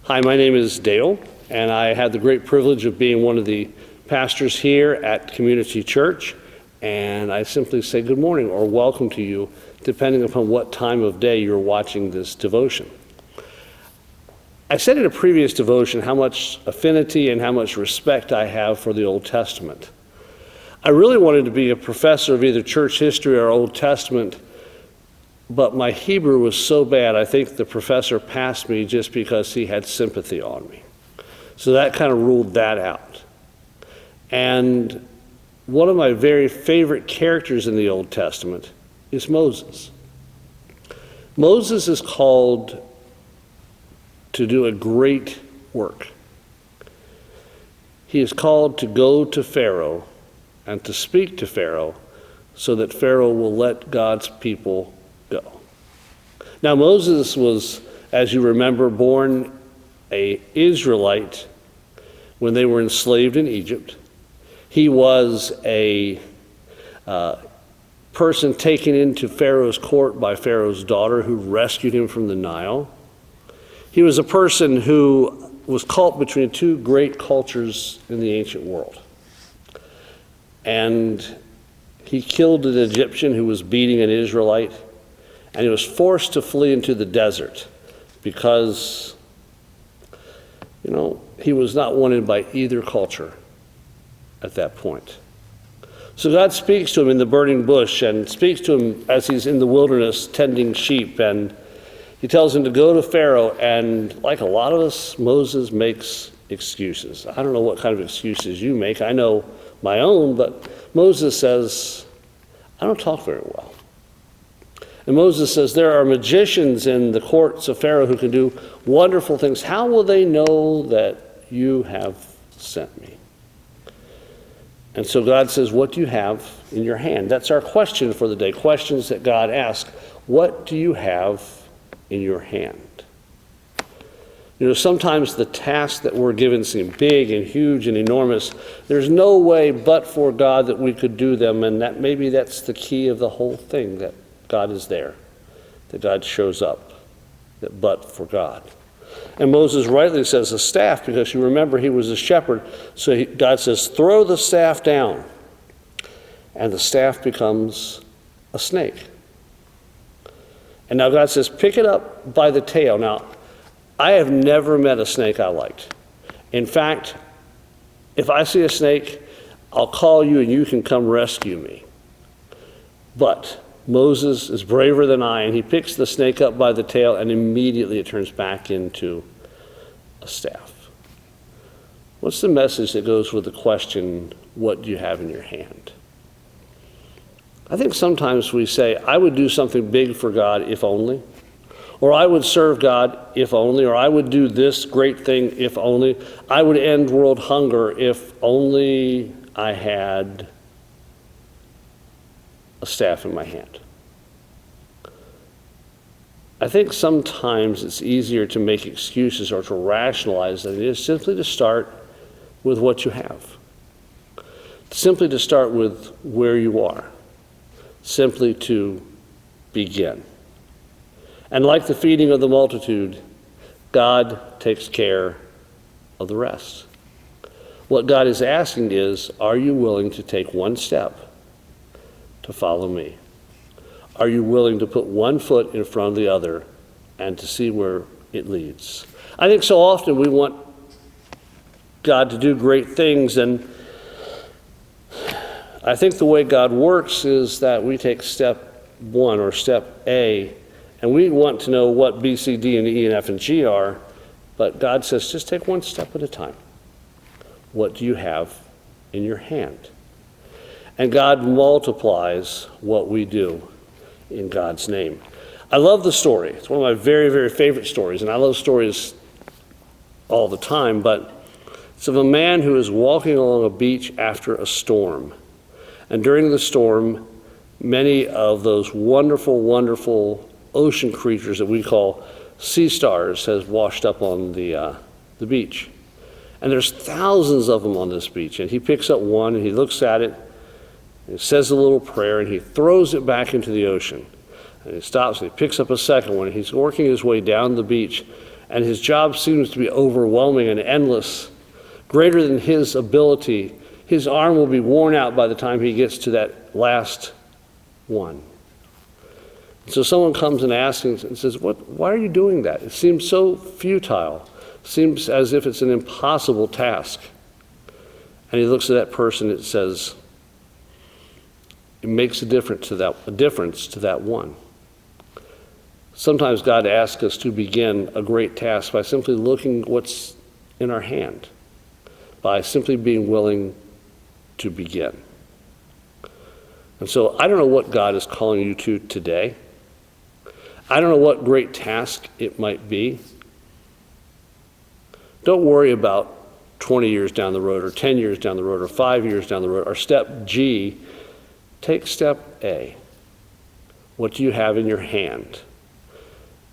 Hi, my name is Dale, and I had the great privilege of being one of the pastors here at Community Church, and I simply say good morning or welcome to you, depending upon what time of day you're watching this devotion. I said in a previous devotion how much affinity and how much respect I have for the Old Testament. I really wanted to be a professor of either church history or Old Testament, but my Hebrew was so bad, I think the professor passed me just because he had sympathy on me. So that kind of ruled that out. And one of my very favorite characters in the Old Testament is Moses. Moses is called to do a great work. He is called to go to Pharaoh and to speak to Pharaoh so that Pharaoh will let God's people go. Now Moses was, as you remember, born an Israelite when they were enslaved in Egypt. He was a person taken into Pharaoh's court by Pharaoh's daughter who rescued him from the Nile. He was a person who was caught between two great cultures in the ancient world. And he killed an Egyptian who was beating an Israelite, and he was forced to flee into the desert because, he was not wanted by either culture at that point. So God speaks to him in the burning bush and speaks to him as he's in the wilderness tending sheep, and he tells him to go to Pharaoh, and like a lot of us, Moses makes excuses. I don't know what kind of excuses you make. I know my own, but Moses says, I don't talk very well. And Moses says, there are magicians in the courts of Pharaoh who can do wonderful things. How will they know that you have sent me? And so God says, what do you have in your hand? That's our question for the day. Questions that God asks. What do you have in your hand? Sometimes the tasks that we're given seem big and huge and enormous. There's no way but for God that we could do them, and that maybe that's the key of the whole thing, that God is there, that God shows up, that but for God. And Moses rightly says a staff, because you remember he was a shepherd. So God says, throw the staff down. And the staff becomes a snake. And now God says, pick it up by the tail. Now, I have never met a snake I liked. In fact, if I see a snake, I'll call you and you can come rescue me. But Moses is braver than I, and he picks the snake up by the tail, and immediately it turns back into a staff. What's the message that goes with the question, what do you have in your hand? I think sometimes we say, I would do something big for God if only, or I would serve God if only, or I would do this great thing if only, I would end world hunger if only I had a staff in my hand. I think sometimes it's easier to make excuses or to rationalize than it is simply to start with what you have. Simply to start with where you are. Simply to begin. And like the feeding of the multitude, God takes care of the rest. What God is asking is, are you willing to take one step to follow me? Are you willing to put one foot in front of the other and to see where it leads? I think so often we want God to do great things, and I think the way God works is that we take step one or step A, and we want to know what B, C, D, and E, and F, and G are, but God says just take one step at a time. What do you have in your hand? And God multiplies what we do in God's name. I love the story. It's one of my very, very favorite stories, and I love stories all the time, but it's of a man who is walking along a beach after a storm. And during the storm, many of those wonderful, wonderful ocean creatures that we call sea stars has washed up on the beach. And there's thousands of them on this beach, and he picks up one and he looks at it, and he says a little prayer, and he throws it back into the ocean. And he stops and he picks up a second one, and he's working his way down the beach, and his job seems to be overwhelming and endless, greater than his ability, his arm will be worn out by the time he gets to that last one. So someone comes and asks and says, why are you doing that? It seems so futile. It seems as if it's an impossible task. And he looks at that person and says, it makes a difference to that one. Sometimes God asks us to begin a great task by simply looking what's in our hand, by simply being willing to begin. And so I don't know what God is calling you to today. I don't know what great task it might be. Don't worry about 20 years down the road or 10 years down the road or 5 years down the road or step G. Take step A. What do you have in your hand?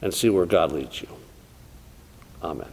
And see where God leads you. Amen.